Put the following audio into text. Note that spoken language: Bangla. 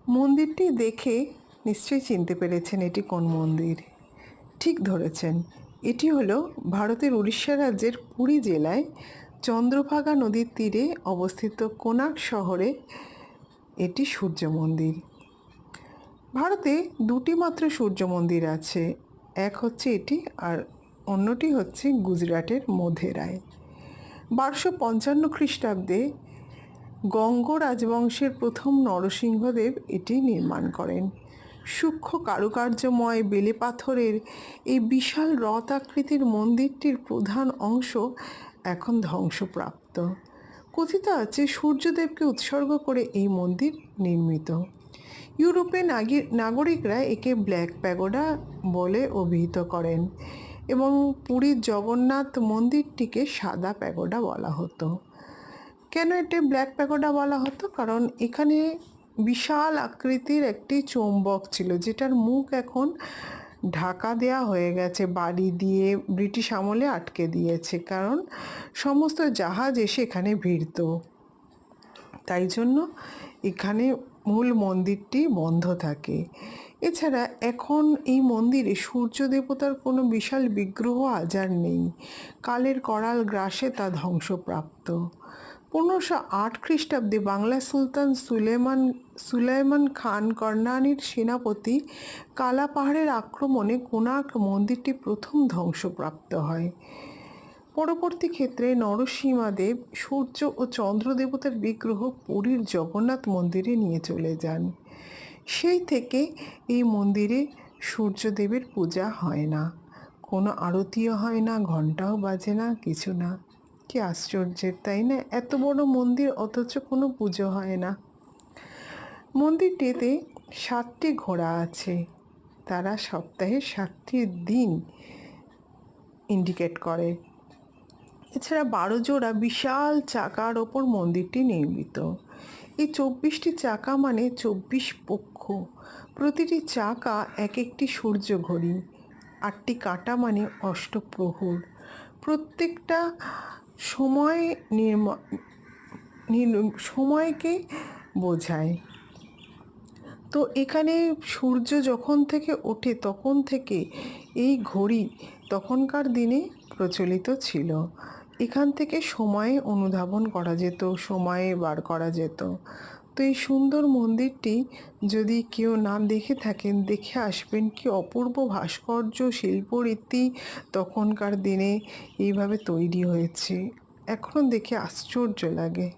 মন্দিরটি দেখে নিশ্চয়ই চিনতে পেরেছেন এটি কোন মন্দির। ঠিক ধরেছেন, এটি হলো ভারতের উড়িষ্যা রাজ্যের পুরী জেলায় চন্দ্রভাগা নদীর তীরে অবস্থিত কোণার্ক শহরে এটি সূর্য মন্দির। ভারতে দুটি মাত্র সূর্য মন্দির আছে, এক হচ্ছে এটি আর অন্যটি হচ্ছে গুজরাটের মোধেরায়। 1255 খ্রিস্টাব্দে গঙ্গ রাজবংশের প্রথম নরসিংহদেব এটি নির্মাণ করেন। সূক্ষ্ম কারুকার্যময় বেলে পাথরের এই বিশাল রথ আকৃতির মন্দিরটির প্রধান অংশ এখন ধ্বংসপ্রাপ্ত। কথিত আছে সূর্যদেবকে উৎসর্গ করে এই মন্দির নির্মিত। ইউরোপের নাগরিকরা একে ব্ল্যাক প্যাগোডা বলে অভিহিত করেন এবং পুরীর জগন্নাথ মন্দিরটিকে সাদা প্যাগোডা বলা হতো। কেন এটা ব্ল্যাক প্যাগোডা বলা হতো? কারণ এখানে বিশাল আকৃতির একটি চৌম্বক ছিল, যেটার মুখ এখন ঢাকা দেয়া হয়ে গেছে, বাড়ি দিয়ে ব্রিটিশ আমলে আটকে দিয়েছে, কারণ সমস্ত জাহাজ এসে এখানে ভিড়ত। তাই জন্য এখানে মূল মন্দিরটি বন্ধ থাকে। এছাড়া এখন এই মন্দিরে সূর্য দেবতার কোনো বিশাল বিগ্রহ আজার নেই। কালের করাল গ্রাসে তা ধ্বংসপ্রাপ্ত। 1508 খ্রিস্টাব্দে বাংলা সুলতান সুলাইমান খান করনানীর সেনাপতি কালা পাহাড়ের আক্রমণে কোণার্ক মন্দিরটি প্রথম ধ্বংসপ্রাপ্ত হয়। পরবর্তী ক্ষেত্রে নরসিংহদেব সূর্য ও চন্দ্র দেবতার বিগ্রহ পুরীর জগন্নাথ মন্দিরে নিয়ে চলে যান। সেই থেকে এই মন্দিরে সূর্যদেবের পূজা হয় না, কোনো আরতিও হয় না, ঘণ্টাও বাজে না, কিছু না। কি আশ্চর্যের, তাই না? এত বড় মন্দির অথচ কোনো পুজো হয় না। মন্দিরটিতে 7টি ঘোড়া আছে, তারা সপ্তাহে 7টি দিন ইন্ডিকেট করে। এছাড়া 12 জোড়া বিশাল চাকার ওপর মন্দিরটি নির্মিত। এই 24টি চাকা মানে 24 পক্ষ, প্রতিটি চাকা এক একটি সূর্য ঘড়ি, 8টি কাঁটা মানে অষ্টপ্রহর, প্রত্যেকটা সময়কে বোঝায়। তো এখানে সূর্য যখন থেকে ওঠে তখন থেকে এই ঘড়ি তখনকার দিনে প্রচলিত ছিল। এখান থেকে সময়ে অনুধাবন করা যেত, সময়ে বার করা যেত। তো এই সুন্দর মন্দিরটি যদি কেউ না দেখে থাকেন, দেখে আসবেন। কি অপূর্ব ভাস্কর্য, শিল্পরীতি তখনকার দিনে এইভাবে তৈরি হয়েছে, এখনও দেখে আশ্চর্য লাগে।